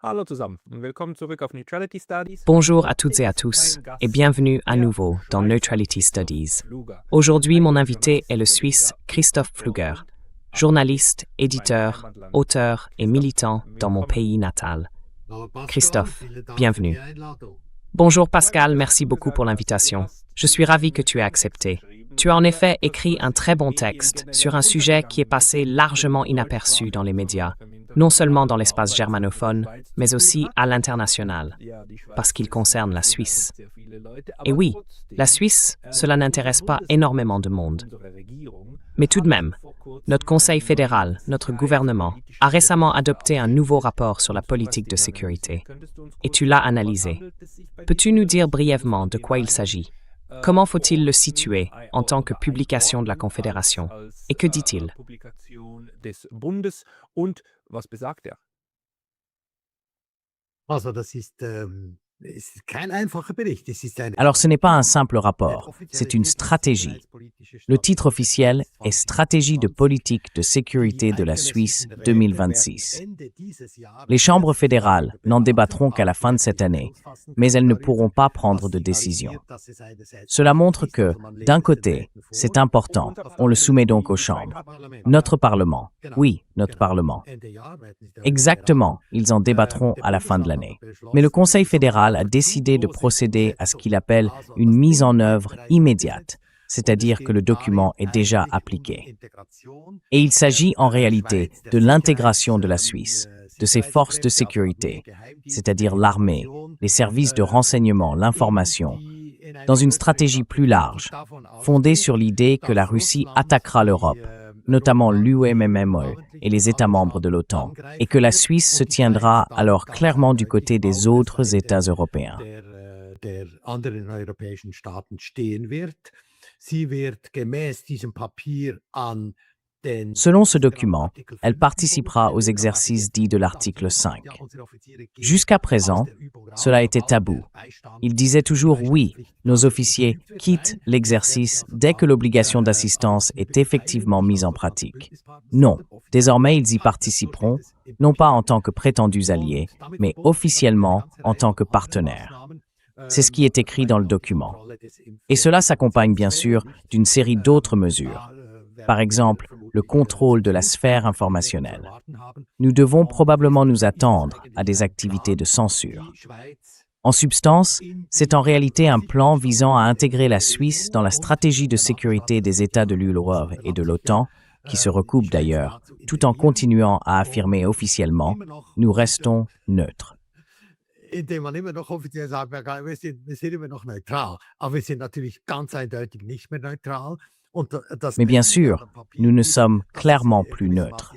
Hallo zusammen und willkommen zurück auf Neutrality Studies. Bonjour à toutes et à tous, et bienvenue à nouveau dans Neutrality Studies. Aujourd'hui, mon invité est le Suisse Christoph Pfluger, journaliste, éditeur, auteur et militant dans mon pays natal. Christophe, bienvenue. Bonjour Pascal, merci beaucoup pour l'invitation. Je suis ravi que tu aies accepté. Tu as en effet écrit un très bon texte sur un sujet qui est passé largement inaperçu dans les médias, non seulement dans l'espace germanophone, mais aussi à l'international, parce qu'il concerne la Suisse. Et oui, la Suisse, cela n'intéresse pas énormément de monde. Mais tout de même, notre Conseil fédéral, notre gouvernement, a récemment adopté un nouveau rapport sur la politique de sécurité. Et tu l'as analysé. Peux-tu nous dire brièvement de quoi il s'agit ? Comment faut-il le situer en tant que publication de la Confédération? Et que dit-il? Alors ce n'est pas un simple rapport, c'est une stratégie. Le titre officiel est Stratégie de politique de sécurité de la Suisse 2026. Les chambres fédérales n'en débattront qu'à la fin de cette année, mais elles ne pourront pas prendre de décision. Cela montre que, d'un côté, c'est important, on le soumet donc aux chambres. Notre Parlement, oui, notre Parlement. Exactement, ils en débattront à la fin de l'année. Mais le Conseil fédéral a décidé de procéder à ce qu'il appelle une mise en œuvre immédiate, c'est-à-dire que le document est déjà appliqué. Et il s'agit en réalité de l'intégration de la Suisse, de ses forces de sécurité, c'est-à-dire l'armée, les services de renseignement, l'information, dans une stratégie plus large, fondée sur l'idée que la Russie attaquera l'Europe, notamment l'UEMME et les États membres de l'OTAN, et que la Suisse se tiendra alors clairement du côté des autres États européens. Selon ce document, elle participera aux exercices dits de l'article 5. Jusqu'à présent, cela était tabou. Il disait toujours oui, nos officiers quittent l'exercice dès que l'obligation d'assistance est effectivement mise en pratique. Non, désormais ils y participeront, non pas en tant que prétendus alliés, mais officiellement en tant que partenaires. C'est ce qui est écrit dans le document. Et cela s'accompagne bien sûr d'une série d'autres mesures. Par exemple, le contrôle de la sphère informationnelle. Nous devons probablement nous attendre à des activités de censure. En substance, c'est en réalité un plan visant à intégrer la Suisse dans la stratégie de sécurité des États de l'UE et de l'OTAN, qui se recoupent d'ailleurs, tout en continuant à affirmer officiellement « nous restons neutres ». Mais bien sûr, nous ne sommes clairement plus neutres.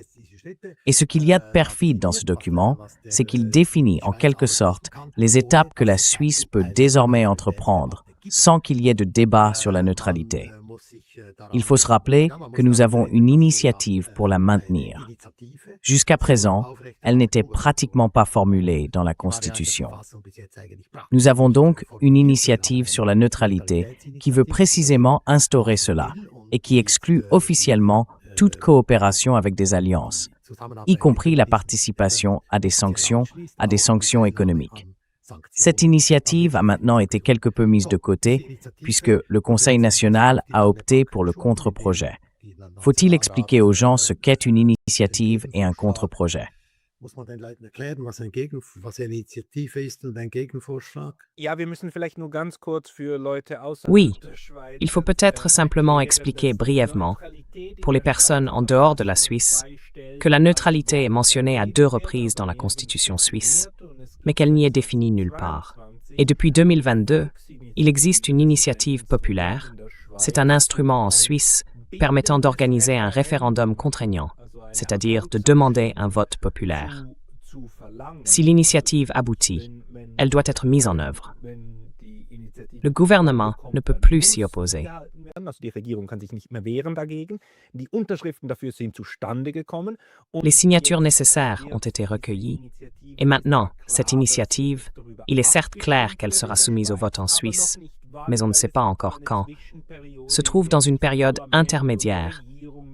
Et ce qu'il y a de perfide dans ce document, c'est qu'il définit en quelque sorte les étapes que la Suisse peut désormais entreprendre, sans qu'il y ait de débat sur la neutralité. Il faut se rappeler que nous avons une initiative pour la maintenir. Jusqu'à présent, elle n'était pratiquement pas formulée dans la Constitution. Nous avons donc une initiative sur la neutralité qui veut précisément instaurer cela et qui exclut officiellement toute coopération avec des alliances, y compris la participation à des sanctions économiques. Cette initiative a maintenant été quelque peu mise de côté puisque le Conseil national a opté pour le contre-projet. Faut-il expliquer aux gens ce qu'est une initiative et un contre-projet? Oui, il faut peut-être simplement expliquer brièvement, pour les personnes en dehors de la Suisse, que la neutralité est mentionnée à 2 reprises dans la Constitution suisse, mais qu'elle n'y est définie nulle part. Et depuis 2022, il existe une initiative populaire. C'est un instrument en Suisse permettant d'organiser un référendum contraignant, c'est-à-dire de demander un vote populaire. Si l'initiative aboutit, elle doit être mise en œuvre. Le gouvernement ne peut plus s'y opposer. Les signatures nécessaires ont été recueillies et maintenant, cette initiative, il est certes clair qu'elle sera soumise au vote en Suisse, mais on ne sait pas encore quand, se trouve dans une période intermédiaire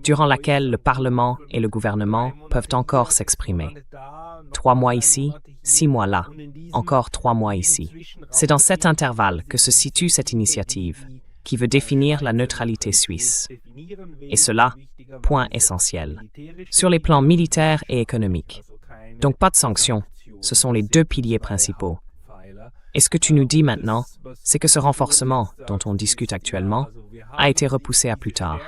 durant laquelle le Parlement et le gouvernement peuvent encore s'exprimer. 3 mois ici, 6 mois là, encore 3 mois ici. C'est dans cet intervalle que se situe cette initiative, qui veut définir la neutralité suisse. Et cela, point essentiel, sur les plans militaires et économiques. Donc pas de sanctions, ce sont les deux piliers principaux. Et ce que tu nous dis maintenant, c'est que ce renforcement, dont on discute actuellement, a été repoussé à plus tard.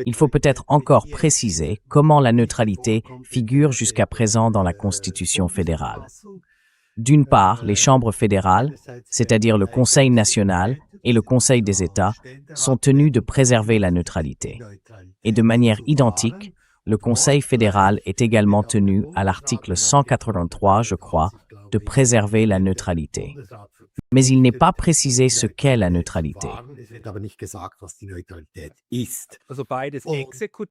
Il faut peut-être encore préciser comment la neutralité figure jusqu'à présent dans la Constitution fédérale. D'une part, les chambres fédérales, c'est-à-dire le Conseil national et le Conseil des États, sont tenus de préserver la neutralité. Et de manière identique, le Conseil fédéral est également tenu, à l'article 183, je crois, de préserver la neutralité. Mais il n'est pas précisé ce qu'est la neutralité.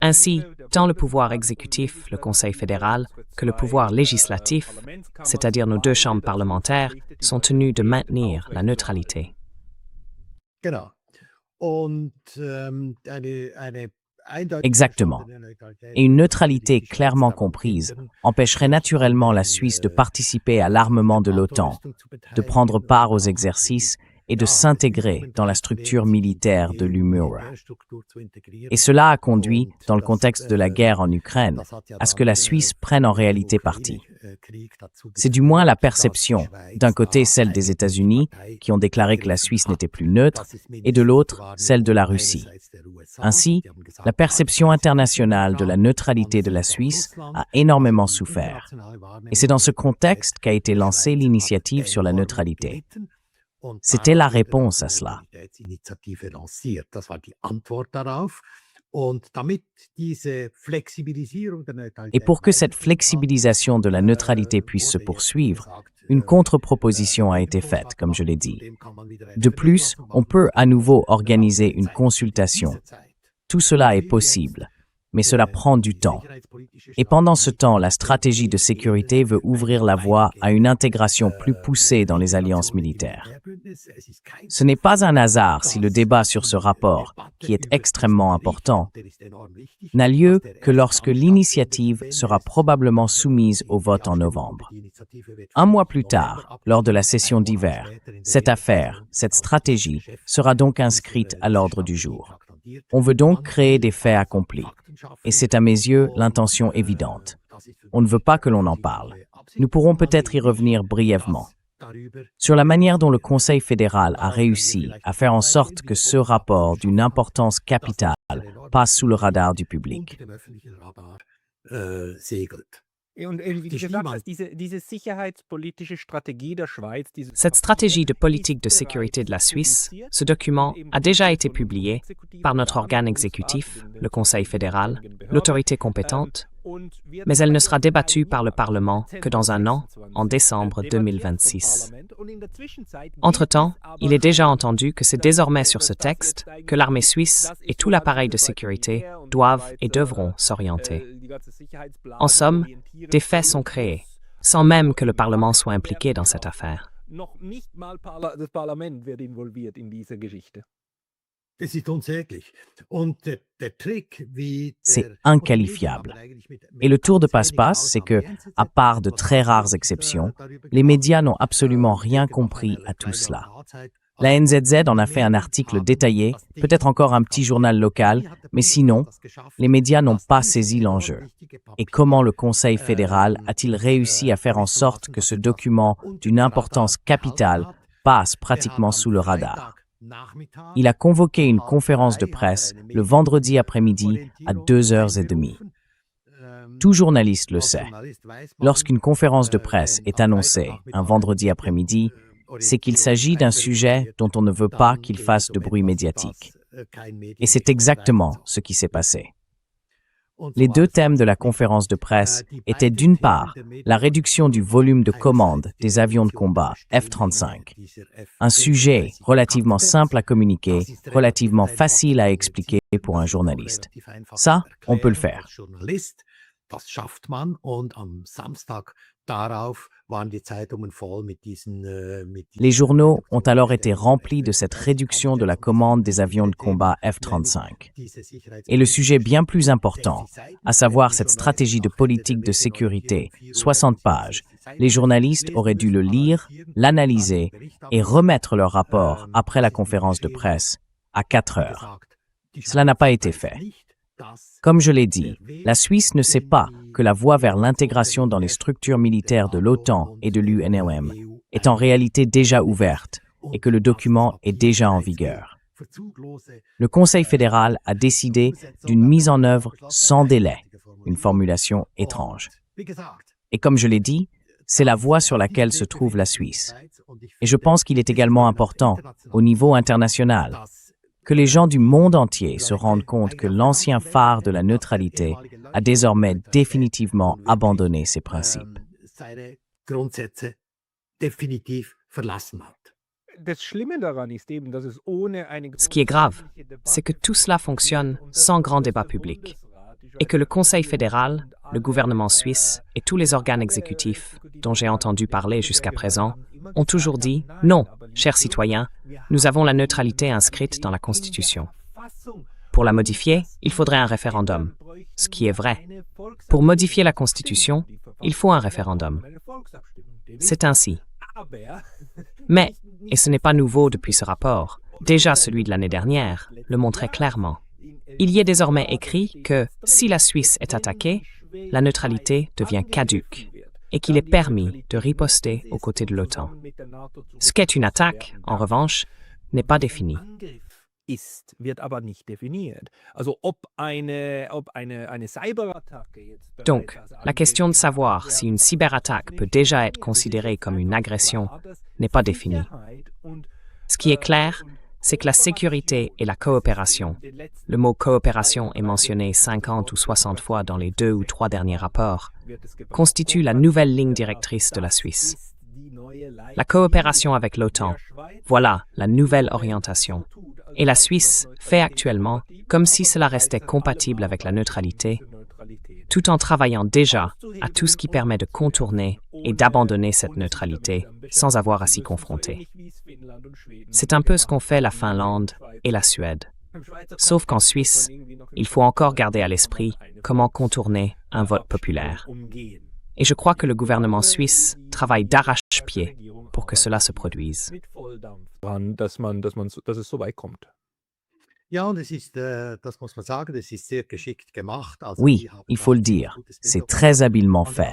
Ainsi, tant le pouvoir exécutif, le Conseil fédéral, que le pouvoir législatif, c'est-à-dire nos deux chambres parlementaires, sont tenus de maintenir la neutralité. Exactement. Et une neutralité clairement comprise empêcherait naturellement la Suisse de participer à l'armement de l'OTAN, de prendre part aux exercices et de s'intégrer dans la structure militaire de l'UMURA. Et cela a conduit, dans le contexte de la guerre en Ukraine, à ce que la Suisse prenne en réalité parti. C'est du moins la perception, d'un côté celle des États-Unis, qui ont déclaré que la Suisse n'était plus neutre, et de l'autre, celle de la Russie. Ainsi, la perception internationale de la neutralité de la Suisse a énormément souffert. Et c'est dans ce contexte qu'a été lancée l'initiative sur la neutralité. C'était la réponse à cela. Et pour que cette flexibilisation de la neutralité puisse se poursuivre, une contre-proposition a été faite, comme je l'ai dit. De plus, on peut à nouveau organiser une consultation. Tout cela est possible, mais cela prend du temps. Et pendant ce temps, la stratégie de sécurité veut ouvrir la voie à une intégration plus poussée dans les alliances militaires. Ce n'est pas un hasard si le débat sur ce rapport, qui est extrêmement important, n'a lieu que lorsque l'initiative sera probablement soumise au vote en novembre. Un mois plus tard, lors de la session d'hiver, cette affaire, cette stratégie, sera donc inscrite à l'ordre du jour. On veut donc créer des faits accomplis. Et c'est à mes yeux l'intention évidente. On ne veut pas que l'on en parle. Nous pourrons peut-être y revenir brièvement. Sur la manière dont le Conseil fédéral a réussi à faire en sorte que ce rapport d'une importance capitale passe sous le radar du public. Cette stratégie de politique de sécurité de la Suisse, ce document a déjà été publié par notre organe exécutif, le Conseil fédéral, l'autorité compétente, mais elle ne sera débattue par le Parlement que dans un an, en décembre 2026. Entre-temps, il est déjà entendu que c'est désormais sur ce texte que l'armée suisse et tout l'appareil de sécurité doivent et devront s'orienter. En somme, des faits sont créés, sans même que le Parlement soit impliqué dans cette affaire. C'est inqualifiable. Et le tour de passe-passe, c'est que, à part de très rares exceptions, les médias n'ont absolument rien compris à tout cela. La NZZ en a fait un article détaillé, peut-être encore un petit journal local, mais sinon, les médias n'ont pas saisi l'enjeu. Et comment le Conseil fédéral a-t-il réussi à faire en sorte que ce document d'une importance capitale passe pratiquement sous le radar? Il a convoqué une conférence de presse le vendredi après-midi à 2h30. Tout journaliste le sait. Lorsqu'une conférence de presse est annoncée un vendredi après-midi, c'est qu'il s'agit d'un sujet dont on ne veut pas qu'il fasse de bruit médiatique. Et c'est exactement ce qui s'est passé. Les deux thèmes de la conférence de presse étaient d'une part la réduction du volume de commandes des avions de combat F-35, un sujet relativement simple à communiquer, relativement facile à expliquer pour un journaliste. Ça, on peut le faire. Les journaux ont alors été remplis de cette réduction de la commande des avions de combat F-35. Et le sujet bien plus important, à savoir cette stratégie de politique de sécurité, 60 pages, les journalistes auraient dû le lire, l'analyser et remettre leur rapport après la conférence de presse à 4 heures. Cela n'a pas été fait. Comme je l'ai dit, la Suisse ne sait pas que la voie vers l'intégration dans les structures militaires de l'OTAN et de l'UNOM est en réalité déjà ouverte et que le document est déjà en vigueur. Le Conseil fédéral a décidé d'une mise en œuvre sans délai, une formulation étrange. Et comme je l'ai dit, c'est la voie sur laquelle se trouve la Suisse. Et je pense qu'il est également important, au niveau international, que les gens du monde entier se rendent compte que l'ancien phare de la neutralité a désormais définitivement abandonné ses principes. Ce qui est grave, c'est que tout cela fonctionne sans grand débat public et que le Conseil fédéral, le gouvernement suisse et tous les organes exécutifs dont j'ai entendu parler jusqu'à présent ont toujours dit « Non, chers citoyens, nous avons la neutralité inscrite dans la Constitution. Pour la modifier, il faudrait un référendum, ce qui est vrai. Pour modifier la Constitution, il faut un référendum. C'est ainsi. Mais, et ce n'est pas nouveau depuis ce rapport, déjà celui de l'année dernière le montrait clairement. Il y est désormais écrit que, si la Suisse est attaquée, la neutralité devient caduque et qu'il est permis de riposter aux côtés de l'OTAN. Ce qu'est une attaque, en revanche, n'est pas défini. Donc, la question de savoir si une cyberattaque peut déjà être considérée comme une agression n'est pas définie. Ce qui est clair, c'est que la sécurité et la coopération, le mot coopération est mentionné 50 ou 60 fois dans les 2 ou 3 derniers rapports, constituent la nouvelle ligne directrice de la Suisse. La coopération avec l'OTAN, voilà la nouvelle orientation. Et la Suisse fait actuellement comme si cela restait compatible avec la neutralité, tout en travaillant déjà à tout ce qui permet de contourner et d'abandonner cette neutralité sans avoir à s'y confronter. C'est un peu ce qu'ont fait la Finlande et la Suède. Sauf qu'en Suisse, il faut encore garder à l'esprit comment contourner un vote populaire. Et je crois que le gouvernement suisse travaille d'arrache-pied pour que cela se produise. Oui, il faut le dire, c'est très habilement fait.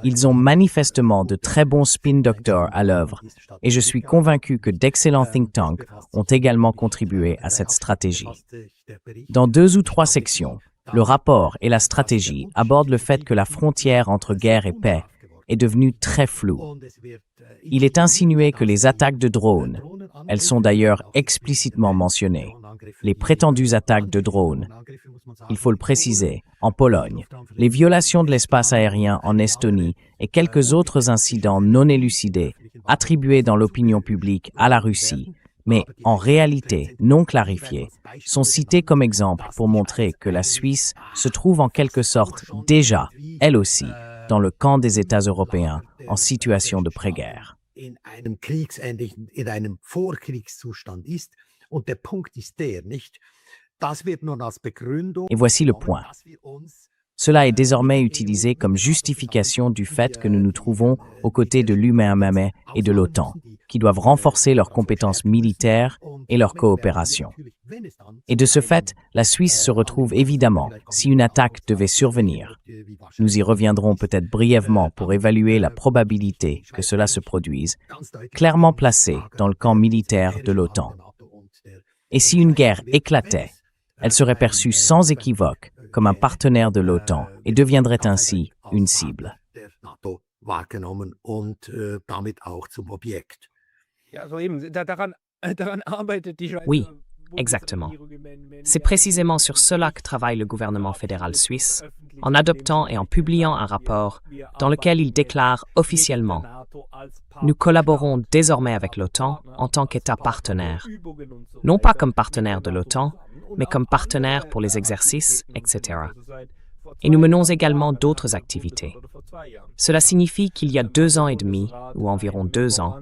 Ils ont manifestement de très bons spin doctors à l'œuvre et je suis convaincu que d'excellents think tanks ont également contribué à cette stratégie. Dans 2 ou 3 sections, le rapport et la stratégie abordent le fait que la frontière entre guerre et paix est devenue très floue. Il est insinué que les attaques de drones, elles sont d'ailleurs explicitement mentionnées, les prétendues attaques de drones, il faut le préciser, en Pologne, les violations de l'espace aérien en Estonie et quelques autres incidents non élucidés, attribués dans l'opinion publique à la Russie, mais en réalité non clarifiés, sont cités comme exemple pour montrer que la Suisse se trouve en quelque sorte déjà, elle aussi, dans le camp des États européens en situation de pré-guerre. Et voici le point. Cela est désormais utilisé comme justification du fait que nous nous trouvons aux côtés de l'UMM et de l'OTAN, qui doivent renforcer leurs compétences militaires et leur coopération. Et de ce fait, la Suisse se retrouve évidemment si une attaque devait survenir. Nous y reviendrons peut-être brièvement pour évaluer la probabilité que cela se produise, clairement placée dans le camp militaire de l'OTAN. Et si une guerre éclatait, elle serait perçue sans équivoque comme un partenaire de l'OTAN et deviendrait ainsi une cible. Oui, exactement. C'est précisément sur cela que travaille le gouvernement fédéral suisse, en adoptant et en publiant un rapport dans lequel il déclare officiellement « Nous collaborons désormais avec l'OTAN en tant qu'État partenaire, non pas comme partenaire de l'OTAN, mais comme partenaire pour les exercices, etc. » et nous menons également d'autres activités. Cela signifie qu'il y a 2 ans et demi, ou environ 2 ans,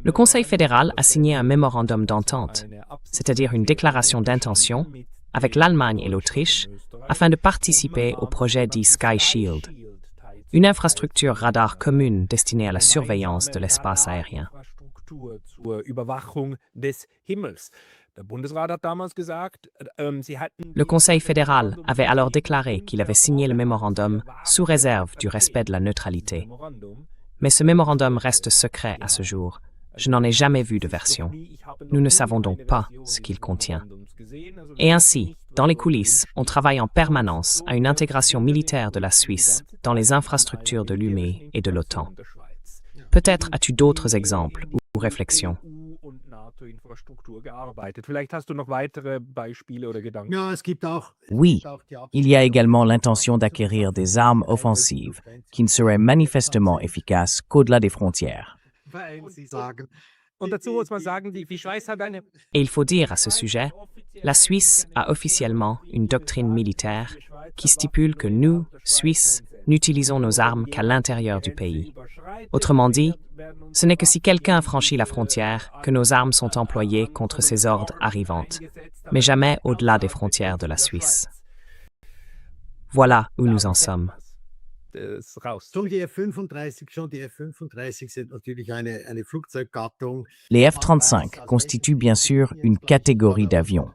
le Conseil fédéral a signé un mémorandum d'entente, c'est-à-dire une déclaration d'intention, avec l'Allemagne et l'Autriche, afin de participer au projet dit Sky Shield, une infrastructure radar commune destinée à la surveillance de l'espace aérien. Le Conseil fédéral avait alors déclaré qu'il avait signé le mémorandum sous réserve du respect de la neutralité. Mais ce mémorandum reste secret à ce jour. Je n'en ai jamais vu de version. Nous ne savons donc pas ce qu'il contient. Et ainsi, dans les coulisses, on travaille en permanence à une intégration militaire de la Suisse dans les infrastructures de l'UME et de l'OTAN. Peut-être as-tu d'autres exemples ou réflexions. Oui, il y a également l'intention d'acquérir des armes offensives qui ne seraient manifestement efficaces qu'au-delà des frontières. Et il faut dire à ce sujet, la Suisse a officiellement une doctrine militaire qui stipule que nous, Suisses, n'utilisons nos armes qu'à l'intérieur du pays. Autrement dit, ce n'est que si quelqu'un franchit la frontière que nos armes sont employées contre ces hordes arrivantes, mais jamais au-delà des frontières de la Suisse. Voilà où nous en sommes. Les F-35 constituent bien sûr une catégorie d'avions.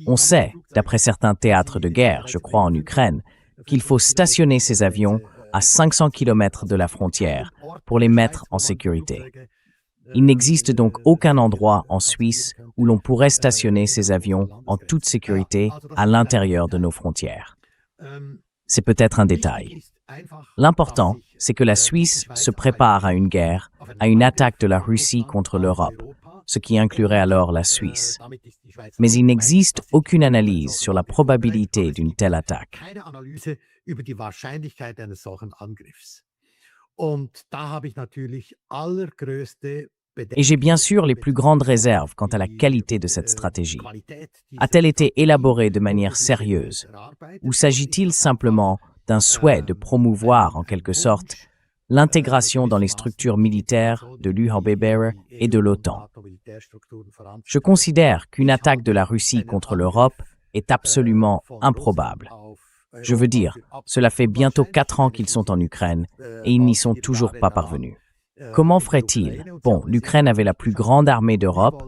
On sait, d'après certains théâtres de guerre, je crois en Ukraine, qu'il faut stationner ces avions à 500 km de la frontière pour les mettre en sécurité. Il n'existe donc aucun endroit en Suisse où l'on pourrait stationner ces avions en toute sécurité à l'intérieur de nos frontières. C'est peut-être un détail. L'important, c'est que la Suisse se prépare à une guerre, à une attaque de la Russie contre l'Europe, ce qui inclurait alors la Suisse. Mais il n'existe aucune analyse sur la probabilité d'une telle attaque. Et j'ai bien sûr les plus grandes réserves quant à la qualité de cette stratégie. A-t-elle été élaborée de manière sérieuse? Ou s'agit-il simplement d'un souhait de promouvoir, en quelque sorte, l'intégration dans les structures militaires de l'UHBBR et de l'OTAN? Je considère qu'une attaque de la Russie contre l'Europe est absolument improbable. Je veux dire, cela fait bientôt 4 ans qu'ils sont en Ukraine et ils n'y sont toujours pas parvenus. Comment ferait-il? Bon, l'Ukraine avait la plus grande armée d'Europe,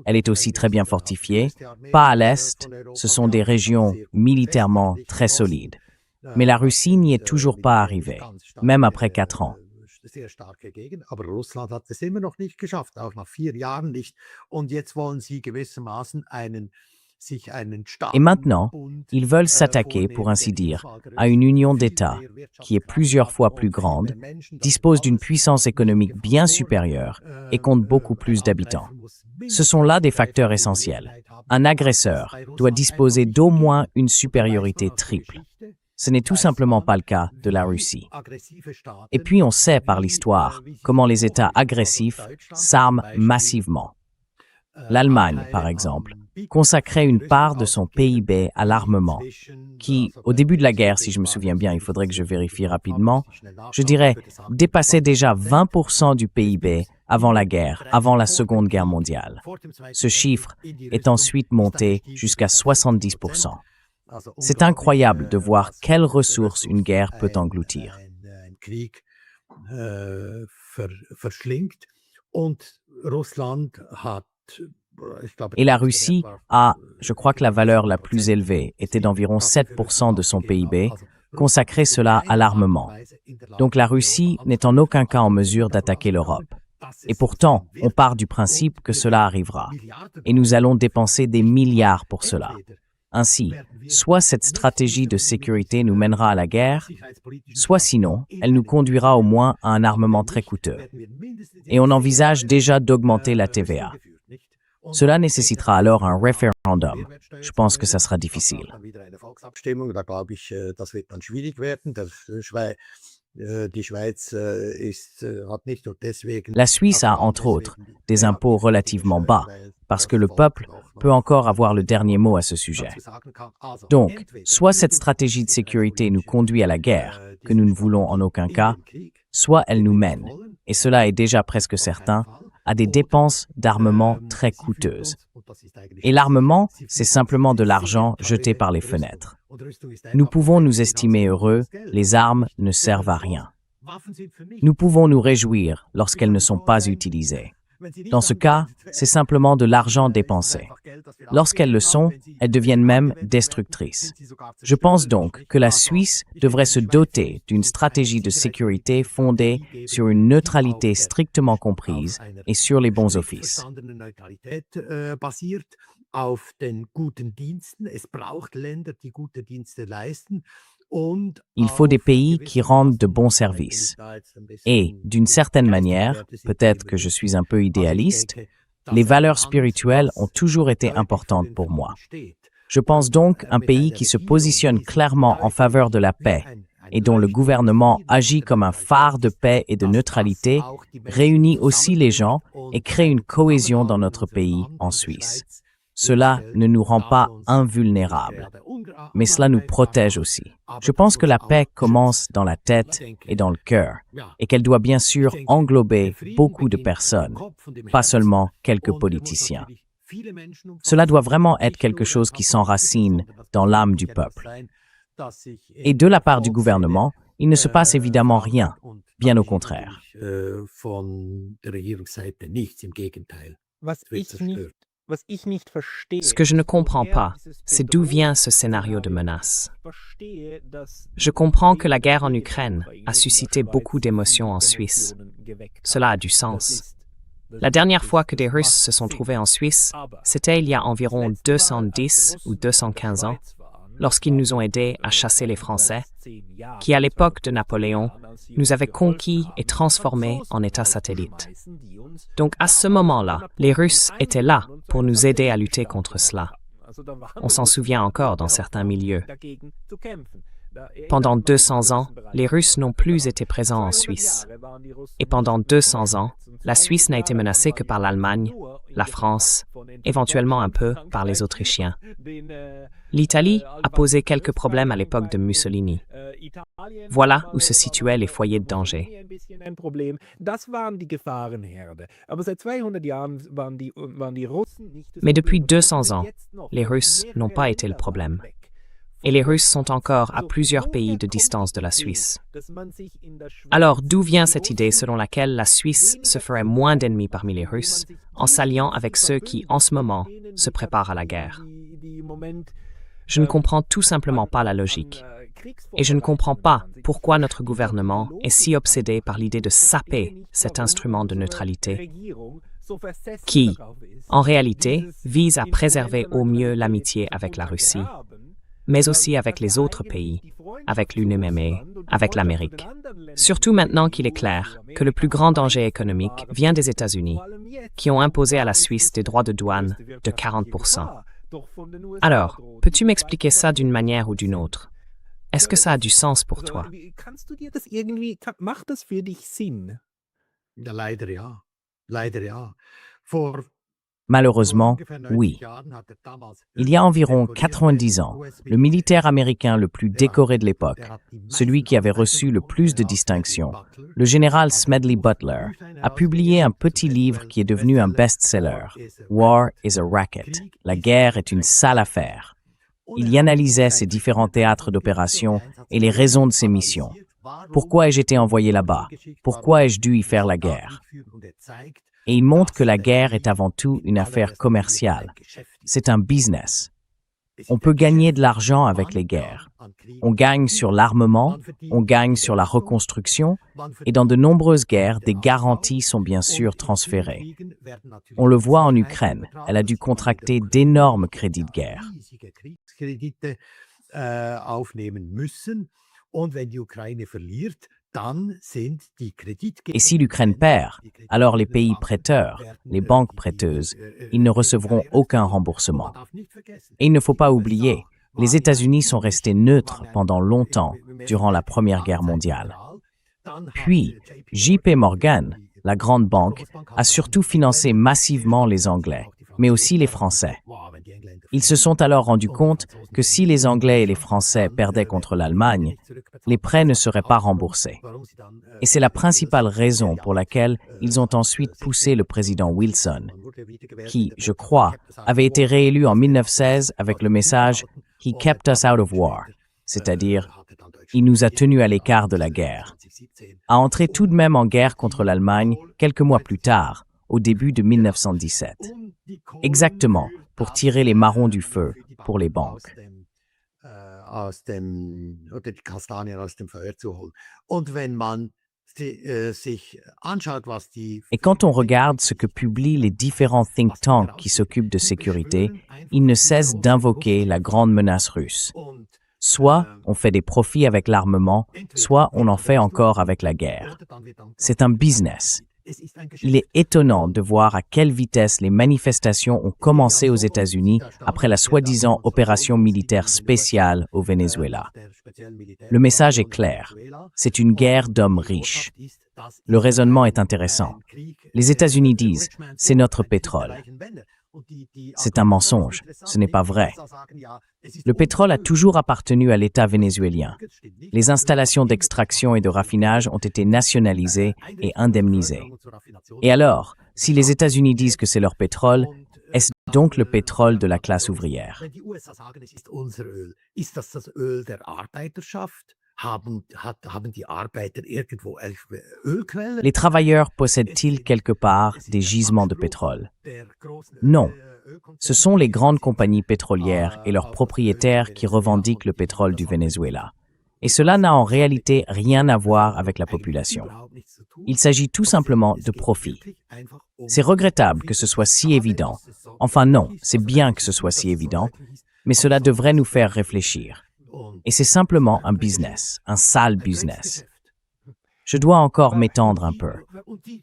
elle est aussi très bien fortifiée, pas à l'Est, ce sont des régions militairement très solides. Mais la Russie n'y est toujours pas arrivée, même après 4 ans. Et maintenant, ils veulent s'attaquer, pour ainsi dire, à une union d'États qui est plusieurs fois plus grande, dispose d'une puissance économique bien supérieure et compte beaucoup plus d'habitants. Ce sont là des facteurs essentiels. Un agresseur doit disposer d'au moins une supériorité triple. Ce n'est tout simplement pas le cas de la Russie. Et puis on sait par l'histoire comment les États agressifs s'arment massivement. L'Allemagne, par exemple, consacrait une part de son PIB à l'armement, qui, au début de la guerre, si je me souviens bien, il faudrait que je vérifie rapidement, je dirais, dépassait déjà 20% du PIB avant la guerre, avant la Seconde Guerre mondiale. Ce chiffre est ensuite monté jusqu'à 70%. C'est incroyable de voir quelles ressources une guerre peut engloutir. Et la Russie a, je crois que la valeur la plus élevée était d'environ 7% de son PIB, consacré cela à l'armement. Donc la Russie n'est en aucun cas en mesure d'attaquer l'Europe. Et pourtant, on part du principe que cela arrivera. Et nous allons dépenser des milliards pour cela. Ainsi, soit cette stratégie de sécurité nous mènera à la guerre, soit sinon, elle nous conduira au moins à un armement très coûteux. Et on envisage déjà d'augmenter la TVA. Cela nécessitera alors un référendum. Je pense que ça sera difficile. La Suisse a, entre autres, des impôts relativement bas, parce que le peuple peut encore avoir le dernier mot à ce sujet. Donc, soit cette stratégie de sécurité nous conduit à la guerre, que nous ne voulons en aucun cas, soit elle nous mène, et cela est déjà presque certain, à des dépenses d'armement très coûteuses. Et l'armement, c'est simplement de l'argent jeté par les fenêtres. Nous pouvons nous estimer heureux, les armes ne servent à rien. Nous pouvons nous réjouir lorsqu'elles ne sont pas utilisées. Dans ce cas, c'est simplement de l'argent dépensé. Lorsqu'elles le sont, elles deviennent même destructrices. Je pense donc que la Suisse devrait se doter d'une stratégie de sécurité fondée sur une neutralité strictement comprise et sur les bons offices. Il faut des pays qui rendent de bons services. Et, d'une certaine manière, peut-être que je suis un peu idéaliste, les valeurs spirituelles ont toujours été importantes pour moi. Je pense donc un pays qui se positionne clairement en faveur de la paix et dont le gouvernement agit comme un phare de paix et de neutralité, réunit aussi les gens et crée une cohésion dans notre pays, en Suisse. Cela ne nous rend pas invulnérables, mais cela nous protège aussi. Je pense que la paix commence dans la tête et dans le cœur, et qu'elle doit bien sûr englober beaucoup de personnes, pas seulement quelques politiciens. Cela doit vraiment être quelque chose qui s'enracine dans l'âme du peuple. Et de la part du gouvernement, il ne se passe évidemment rien, bien au contraire. Ce que je ne comprends pas, c'est d'où vient ce scénario de menace. Je comprends que la guerre en Ukraine a suscité beaucoup d'émotions en Suisse. Cela a du sens. La dernière fois que des Russes se sont trouvés en Suisse, c'était il y a environ 210 ou 215 ans, lorsqu'ils nous ont aidés à chasser les Français, qui à l'époque de Napoléon, nous avaient conquis et transformés en États satellites. Donc à ce moment-là, les Russes étaient là pour nous aider à lutter contre cela. On s'en souvient encore dans certains milieux. Pendant 200 ans, les Russes n'ont plus été présents en Suisse. Et pendant 200 ans, la Suisse n'a été menacée que par l'Allemagne, la France, éventuellement un peu par les Autrichiens. L'Italie a posé quelques problèmes à l'époque de Mussolini. Voilà où se situaient les foyers de danger. Mais depuis 200 ans, les Russes n'ont pas été le problème. Et les Russes sont encore à plusieurs pays de distance de la Suisse. Alors, d'où vient cette idée selon laquelle la Suisse se ferait moins d'ennemis parmi les Russes en s'alliant avec ceux qui, en ce moment, se préparent à la guerre? Je ne comprends tout simplement pas la logique. Et je ne comprends pas pourquoi notre gouvernement est si obsédé par l'idée de saper cet instrument de neutralité qui, en réalité, vise à préserver au mieux l'amitié avec la Russie, mais aussi avec les autres pays, avec l'UNMME, avec l'Amérique. Surtout maintenant qu'il est clair que le plus grand danger économique vient des États-Unis, qui ont imposé à la Suisse des droits de douane de 40%. Alors, peux-tu m'expliquer ça d'une manière ou d'une autre? Est-ce que ça a du sens pour toi? Malheureusement, oui. Il y a environ 90 ans, le militaire américain le plus décoré de l'époque, celui qui avait reçu le plus de distinctions, le général Smedley Butler, a publié un petit livre qui est devenu un best-seller, War is a Racket. La guerre est une sale affaire. Il y analysait ses différents théâtres d'opération et les raisons de ses missions. Pourquoi ai-je été envoyé là-bas? Pourquoi ai-je dû y faire la guerre? Et il montre que la guerre est avant tout une affaire commerciale. C'est un business. On peut gagner de l'argent avec les guerres. On gagne sur l'armement, on gagne sur la reconstruction, et dans de nombreuses guerres, des garanties sont bien sûr transférées. On le voit en Ukraine, elle a dû contracter d'énormes crédits de guerre. Et si l'Ukraine perd, alors les pays prêteurs, les banques prêteuses, ils ne recevront aucun remboursement. Et il ne faut pas oublier, les États-Unis sont restés neutres pendant longtemps durant la Première Guerre mondiale. Puis, JP Morgan, la grande banque, a surtout financé massivement les Anglais, mais aussi les Français. Ils se sont alors rendus compte que si les Anglais et les Français perdaient contre l'Allemagne, les prêts ne seraient pas remboursés. Et c'est la principale raison pour laquelle ils ont ensuite poussé le président Wilson, qui, je crois, avait été réélu en 1916 avec le message « He kept us out of war », c'est-à-dire « Il nous a tenus à l'écart de la guerre », à entrer tout de même en guerre contre l'Allemagne quelques mois plus tard, au début de 1917. Exactement, pour tirer les marrons du feu pour les banques. Et quand on regarde ce que publient les différents think tanks qui s'occupent de sécurité, ils ne cessent d'invoquer la grande menace russe. Soit on fait des profits avec l'armement, soit on en fait encore avec la guerre. C'est un business. Il est étonnant de voir à quelle vitesse les manifestations ont commencé aux États-Unis après la soi-disant opération militaire spéciale au Venezuela. Le message est clair. C'est une guerre d'hommes riches. Le raisonnement est intéressant. Les États-Unis disent « c'est notre pétrole ». C'est un mensonge, ce n'est pas vrai. Le pétrole a toujours appartenu à l'État vénézuélien. Les installations d'extraction et de raffinage ont été nationalisées et indemnisées. Et alors, si les États-Unis disent que c'est leur pétrole, est-ce donc le pétrole de la classe ouvrière? Les travailleurs possèdent-ils quelque part des gisements de pétrole? Non. Ce sont les grandes compagnies pétrolières et leurs propriétaires qui revendiquent le pétrole du Venezuela. Et cela n'a en réalité rien à voir avec la population. Il s'agit tout simplement de profit. C'est regrettable que ce soit si évident. Enfin non, c'est bien que ce soit si évident, mais cela devrait nous faire réfléchir. Et c'est simplement un business, un sale business. Je dois encore m'étendre un peu.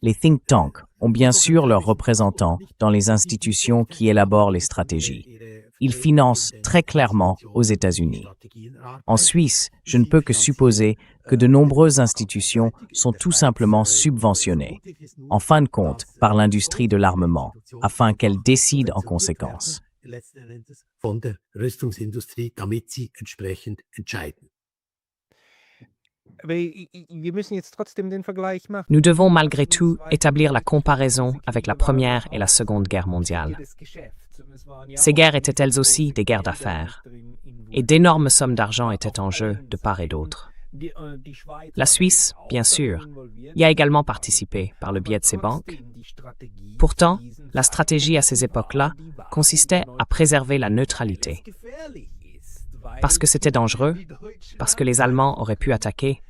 Les think tanks ont bien sûr leurs représentants dans les institutions qui élaborent les stratégies. Ils financent très clairement aux États-Unis. En Suisse, je ne peux que supposer que de nombreuses institutions sont tout simplement subventionnées, en fin de compte, par l'industrie de l'armement, afin qu'elle décide en conséquence. Von der Rüstungsindustrie, damit sie entsprechend entscheiden. Nous devons malgré tout établir la comparaison avec la Première et la Seconde Guerre mondiale. Ces guerres étaient elles aussi des guerres d'affaires, et d'énormes sommes d'argent étaient en jeu de part et d'autre. La Suisse, bien sûr, y a également participé par le biais de ses banques. Pourtant, la stratégie à ces époques-là consistait à préserver la neutralité. Parce que c'était dangereux, parce que les Allemands auraient pu attaquer,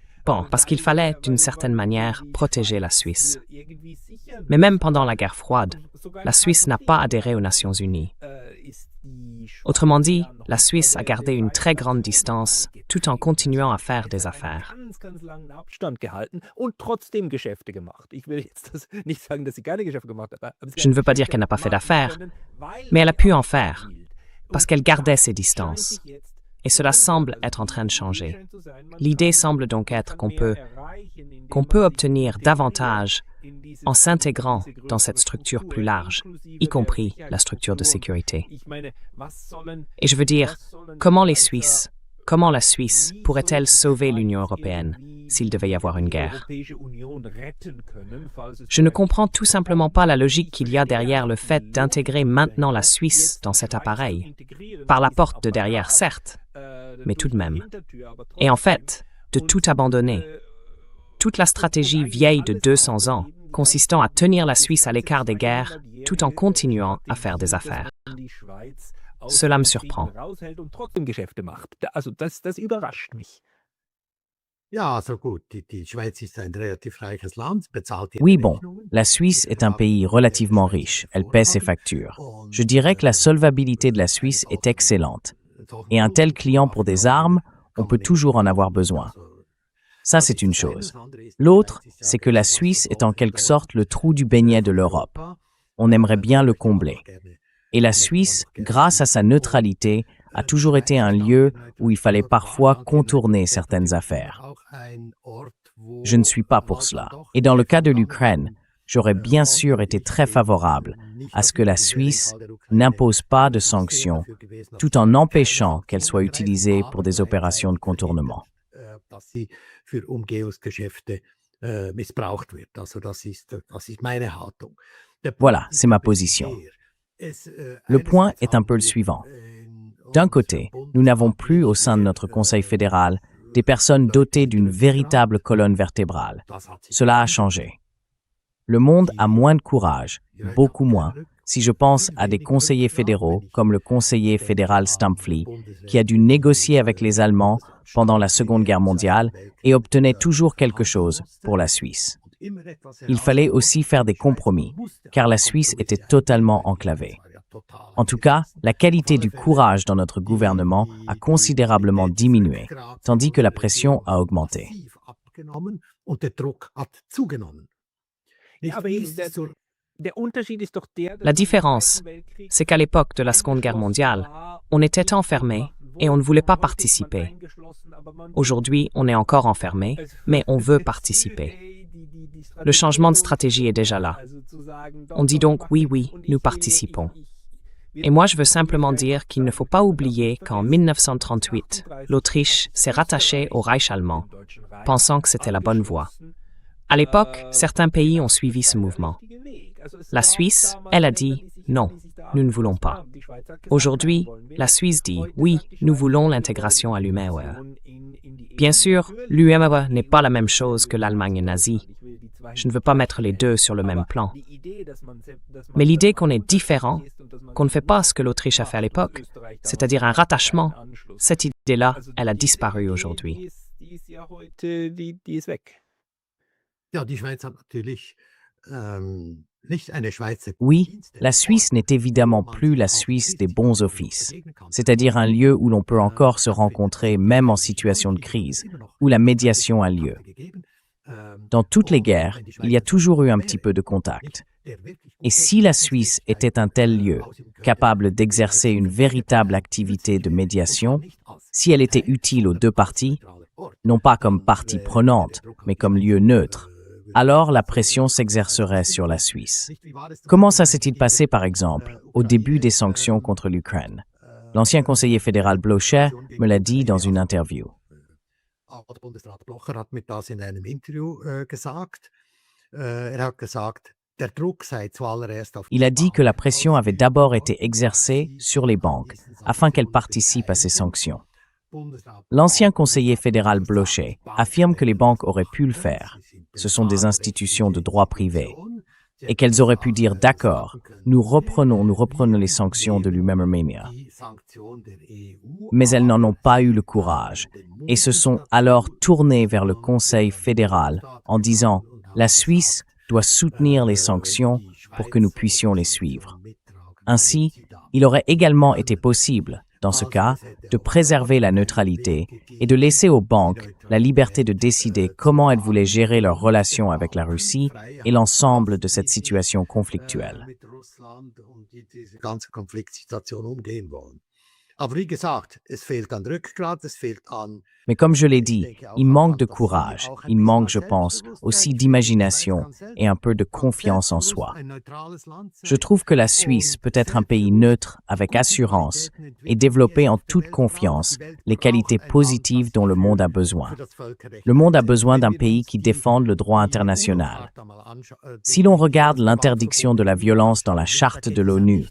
parce qu'il fallait, d'une certaine manière, protéger la Suisse. Mais même pendant la guerre froide, la Suisse n'a pas adhéré aux Nations Unies. Autrement dit, la Suisse a gardé une très grande distance tout en continuant à faire des affaires. Je ne veux pas dire qu'elle n'a pas fait d'affaires, mais elle a pu en faire, parce qu'elle gardait ses distances. Et cela semble être en train de changer. L'idée semble donc être qu'on peut obtenir davantage en s'intégrant dans cette structure plus large, y compris la structure de sécurité. Et je veux dire, comment la Suisse pourrait-elle sauver l'Union européenne s'il devait y avoir une guerre? Je ne comprends tout simplement pas la logique qu'il y a derrière le fait d'intégrer maintenant la Suisse dans cet appareil. Par la porte de derrière, certes, mais tout de même. Et en fait, de tout abandonner. Toute la stratégie vieille de 200 ans, consistant à tenir la Suisse à l'écart des guerres, tout en continuant à faire des affaires. Cela me surprend. Oui, bon, la Suisse est un pays relativement riche, elle paie ses factures. Je dirais que la solvabilité de la Suisse est excellente. Et un tel client pour des armes, on peut toujours en avoir besoin. Ça, c'est une chose. L'autre, c'est que la Suisse est en quelque sorte le trou du beignet de l'Europe. On aimerait bien le combler. Et la Suisse, grâce à sa neutralité, a toujours été un lieu où il fallait parfois contourner certaines affaires. Je ne suis pas pour cela. Et dans le cas de l'Ukraine, j'aurais bien sûr été très favorable à ce que la Suisse n'impose pas de sanctions, tout en empêchant qu'elles soient utilisées pour des opérations de contournement. Voilà, c'est ma position. Le point est un peu le suivant. D'un côté, nous n'avons plus au sein de notre Conseil fédéral des personnes dotées d'une véritable colonne vertébrale. Cela a changé. Le monde a moins de courage, beaucoup moins, si je pense à des conseillers fédéraux comme le conseiller fédéral Stampfli, qui a dû négocier avec les Allemands pendant la Seconde Guerre mondiale et obtenait toujours quelque chose pour la Suisse. Il fallait aussi faire des compromis, car la Suisse était totalement enclavée. En tout cas, la qualité du courage dans notre gouvernement a considérablement diminué, tandis que la pression a augmenté. La différence, c'est qu'à l'époque de la Seconde Guerre mondiale, on était enfermé et on ne voulait pas participer. Aujourd'hui, on est encore enfermé, mais on veut participer. Le changement de stratégie est déjà là. On dit donc oui, nous participons. Et moi, je veux simplement dire qu'il ne faut pas oublier qu'en 1938, l'Autriche s'est rattachée au Reich allemand, pensant que c'était la bonne voie. À l'époque, certains pays ont suivi ce mouvement. La Suisse, elle a dit « non, nous ne voulons pas ». Aujourd'hui, la Suisse dit « oui, nous voulons l'intégration à l'UME ». Bien sûr, l'UME n'est pas la même chose que l'Allemagne nazie. Je ne veux pas mettre les deux sur le même plan. Mais l'idée qu'on est différent, qu'on ne fait pas ce que l'Autriche a fait à l'époque, c'est-à-dire un rattachement, cette idée-là, elle a disparu aujourd'hui. Oui, la Suisse n'est évidemment plus la Suisse des bons offices, c'est-à-dire un lieu où l'on peut encore se rencontrer même en situation de crise, où la médiation a lieu. Dans toutes les guerres, il y a toujours eu un petit peu de contact. Et si la Suisse était un tel lieu, capable d'exercer une véritable activité de médiation, si elle était utile aux deux parties, non pas comme partie prenante, mais comme lieu neutre, alors la pression s'exercerait sur la Suisse. Comment ça s'est-il passé, par exemple, au début des sanctions contre l'Ukraine? L'ancien conseiller fédéral Blocher me l'a dit dans une interview. Il a dit que la pression avait d'abord été exercée sur les banques afin qu'elles participent à ces sanctions. L'ancien conseiller fédéral Blocher affirme que les banques auraient pu le faire. Ce sont des institutions de droit privé. Et qu'elles auraient pu dire « d'accord, nous reprenons les sanctions de l'UME-Romania ». Mais elles n'en ont pas eu le courage et se sont alors tournées vers le Conseil fédéral en disant « la Suisse doit soutenir les sanctions pour que nous puissions les suivre ». Ainsi, il aurait également été possible, dans ce cas, de préserver la neutralité et de laisser aux banques la liberté de décider comment elles voulaient gérer leurs relations avec la Russie et l'ensemble de cette situation conflictuelle. Mais comme je l'ai dit, il manque de courage, il manque, je pense, aussi d'imagination et un peu de confiance en soi. Je trouve que la Suisse peut être un pays neutre avec assurance et développer en toute confiance les qualités positives dont le monde a besoin. Le monde a besoin d'un pays qui défende le droit international. Si l'on regarde l'interdiction de la violence dans la charte de l'ONU,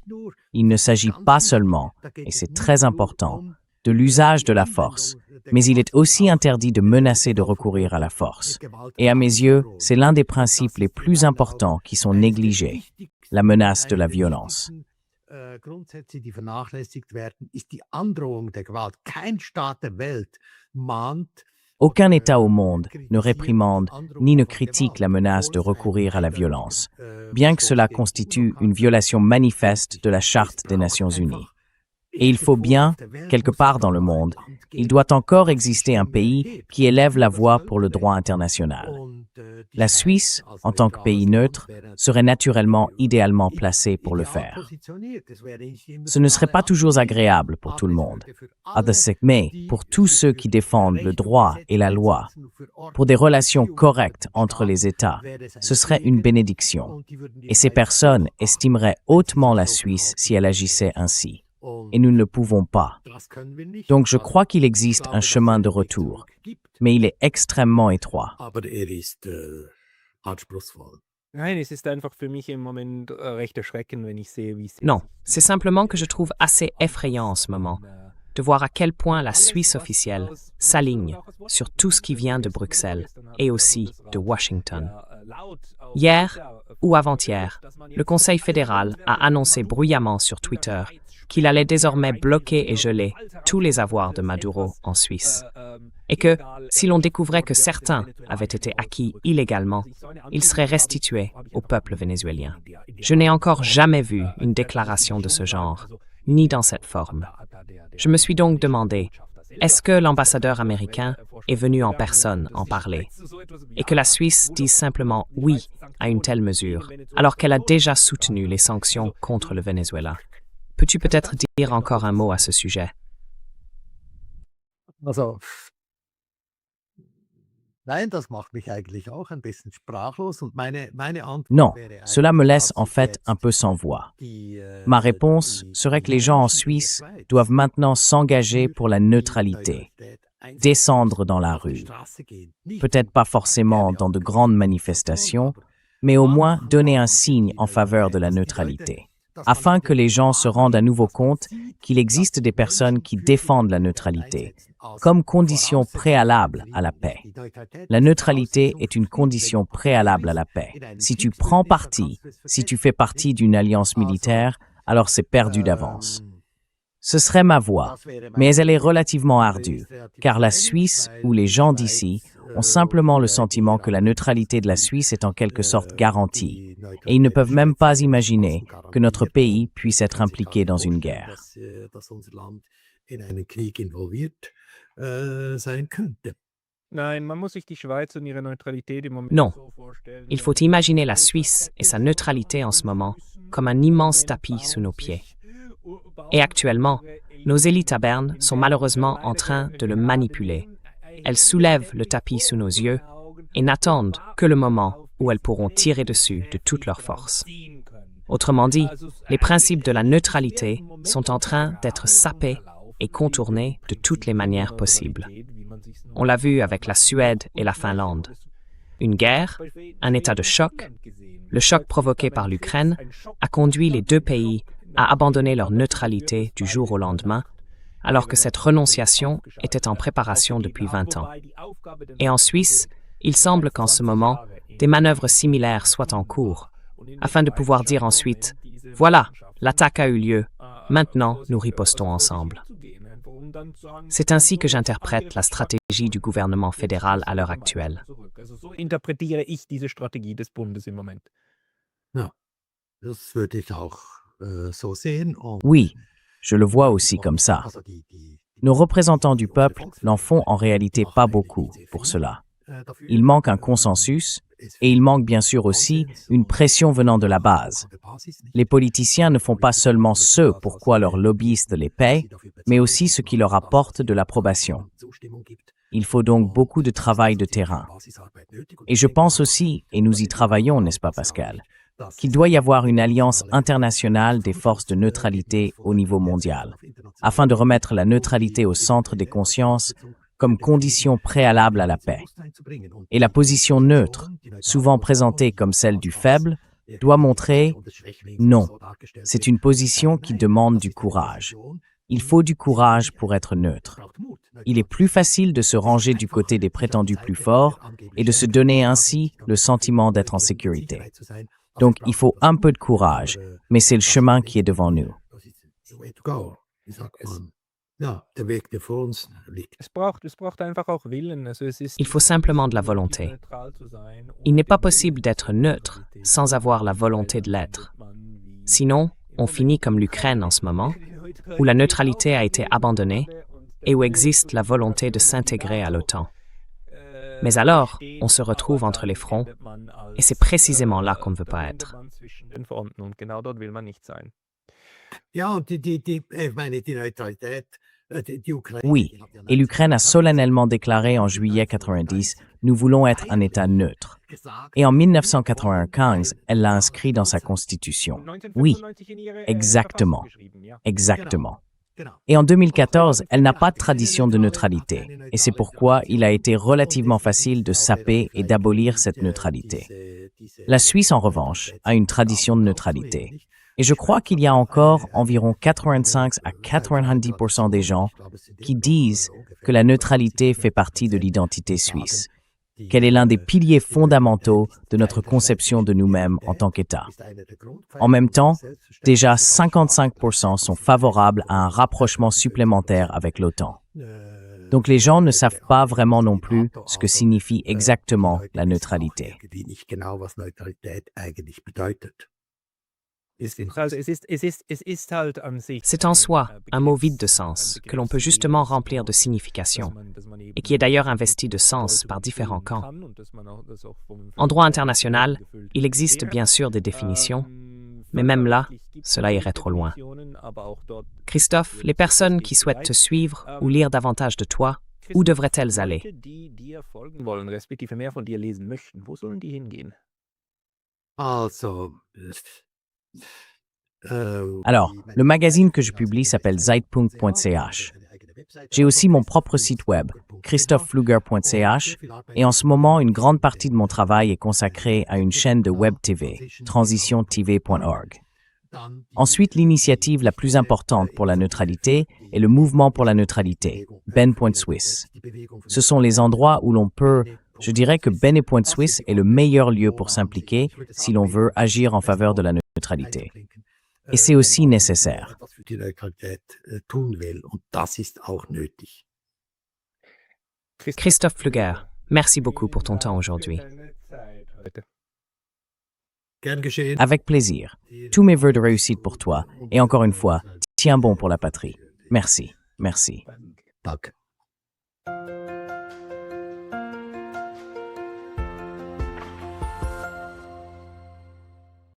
il ne s'agit pas seulement, et c'est très important, de l'usage de la force, mais il est aussi interdit de menacer de recourir à la force. Et à mes yeux, c'est l'un des principes les plus importants qui sont négligés, la menace de la violence. Aucun État au monde ne réprimande ni ne critique la menace de recourir à la violence, bien que cela constitue une violation manifeste de la Charte des Nations Unies. Et il faut bien, quelque part dans le monde, il doit encore exister un pays qui élève la voix pour le droit international. La Suisse, en tant que pays neutre, serait naturellement idéalement placée pour le faire. Ce ne serait pas toujours agréable pour tout le monde, mais pour tous ceux qui défendent le droit et la loi, pour des relations correctes entre les États, ce serait une bénédiction. Et ces personnes estimeraient hautement la Suisse si elle agissait ainsi. Et nous ne le pouvons pas. Donc je crois qu'il existe un chemin de retour, mais il est extrêmement étroit. Non, c'est simplement que je trouve assez effrayant en ce moment de voir à quel point la Suisse officielle s'aligne sur tout ce qui vient de Bruxelles et aussi de Washington. Hier ou avant-hier, le Conseil fédéral a annoncé bruyamment sur Twitter qu'il allait désormais bloquer et geler tous les avoirs de Maduro en Suisse. Et que, si l'on découvrait que certains avaient été acquis illégalement, ils seraient restitués au peuple vénézuélien. Je n'ai encore jamais vu une déclaration de ce genre, ni dans cette forme. Je me suis donc demandé, est-ce que l'ambassadeur américain est venu en personne en parler? Et que la Suisse dise simplement oui à une telle mesure, alors qu'elle a déjà soutenu les sanctions contre le Venezuela? Peux-tu peut-être dire encore un mot à ce sujet? Non, cela me laisse en fait un peu sans voix. Ma réponse serait que les gens en Suisse doivent maintenant s'engager pour la neutralité, descendre dans la rue. Peut-être pas forcément dans de grandes manifestations, mais au moins donner un signe en faveur de la neutralité, afin que les gens se rendent à nouveau compte qu'il existe des personnes qui défendent la neutralité, comme condition préalable à la paix. La neutralité est une condition préalable à la paix. Si tu prends parti, si tu fais partie d'une alliance militaire, alors c'est perdu d'avance. Ce serait ma voix, mais elle est relativement ardue, car la Suisse ou les gens d'ici ont simplement le sentiment que la neutralité de la Suisse est en quelque sorte garantie, et ils ne peuvent même pas imaginer que notre pays puisse être impliqué dans une guerre. Non, il faut imaginer la Suisse et sa neutralité en ce moment comme un immense tapis sous nos pieds. Et actuellement, nos élites à Berne sont malheureusement en train de le manipuler. Elles soulèvent le tapis sous nos yeux et n'attendent que le moment où elles pourront tirer dessus de toute leur force. Autrement dit, les principes de la neutralité sont en train d'être sapés et contournés de toutes les manières possibles. On l'a vu avec la Suède et la Finlande. Une guerre, un état de choc, le choc provoqué par l'Ukraine a conduit les deux pays à abandonner leur neutralité du jour au lendemain, alors que cette renonciation était en préparation depuis 20 ans. Et en Suisse, il semble qu'en ce moment, des manœuvres similaires soient en cours, afin de pouvoir dire ensuite « Voilà, l'attaque a eu lieu, maintenant nous ripostons ensemble ». C'est ainsi que j'interprète la stratégie du gouvernement fédéral à l'heure actuelle. Oui, je le vois aussi comme ça. Nos représentants du peuple n'en font en réalité pas beaucoup pour cela. Il manque un consensus et il manque bien sûr aussi une pression venant de la base. Les politiciens ne font pas seulement ce pourquoi leurs lobbyistes les paient, mais aussi ce qui leur apporte de l'approbation. Il faut donc beaucoup de travail de terrain. Et je pense aussi, et nous y travaillons, n'est-ce pas Pascal, qu'il doit y avoir une alliance internationale des forces de neutralité au niveau mondial, afin de remettre la neutralité au centre des consciences comme condition préalable à la paix. Et la position neutre, souvent présentée comme celle du faible, doit montrer « non ». C'est une position qui demande du courage. Il faut du courage pour être neutre. Il est plus facile de se ranger du côté des prétendus plus forts et de se donner ainsi le sentiment d'être en sécurité. Donc, il faut un peu de courage, mais c'est le chemin qui est devant nous. Il faut simplement de la volonté. Il n'est pas possible d'être neutre sans avoir la volonté de l'être. Sinon, on finit comme l'Ukraine en ce moment, où la neutralité a été abandonnée et où existe la volonté de s'intégrer à l'OTAN. Mais alors, on se retrouve entre les fronts, et c'est précisément là qu'on ne veut pas être. Ja, und ich meine, die Neutralität, die Ukraine. Oui, et l'Ukraine a solennellement déclaré en juillet 90, nous voulons être un État neutre. Et en 1995, elle l'a inscrit dans sa constitution. Oui, exactement, exactement. Et en 2014, elle n'a pas de tradition de neutralité. Et c'est pourquoi il a été relativement facile de saper et d'abolir cette neutralité. La Suisse, en revanche, a une tradition de neutralité. Et je crois qu'il y a encore environ 85 à 90% des gens qui disent que la neutralité fait partie de l'identité suisse, qu'elle est l'un des piliers fondamentaux de notre conception de nous-mêmes en tant qu'État. En même temps, déjà 55% sont favorables à un rapprochement supplémentaire avec l'OTAN. Donc les gens ne savent pas vraiment non plus ce que signifie exactement la neutralité. C'est en soi un mot vide de sens, que l'on peut justement remplir de signification, et qui est d'ailleurs investi de sens par différents camps. En droit international, il existe bien sûr des définitions, mais même là, cela irait trop loin. Christophe, les personnes qui souhaitent te suivre ou lire davantage de toi, où devraient-elles aller? Alors, le magazine que je publie s'appelle Zeitpunkt.ch. J'ai aussi mon propre site web, christophfluger.ch, et en ce moment, une grande partie de mon travail est consacrée à une chaîne de web TV, transitiontv.org. Ensuite, l'initiative la plus importante pour la neutralité est le mouvement pour la neutralité, Ben.Swiss. Ce sont les endroits où l'on peut, je dirais que Ben.Swiss est le meilleur lieu pour s'impliquer si l'on veut agir en faveur de la neutralité. Et c'est aussi nécessaire. Christophe Pfluger, merci beaucoup pour ton temps aujourd'hui. Avec plaisir. Tous mes vœux de réussite pour toi. Et encore une fois, tiens bon pour la patrie. Merci. Merci. Danke.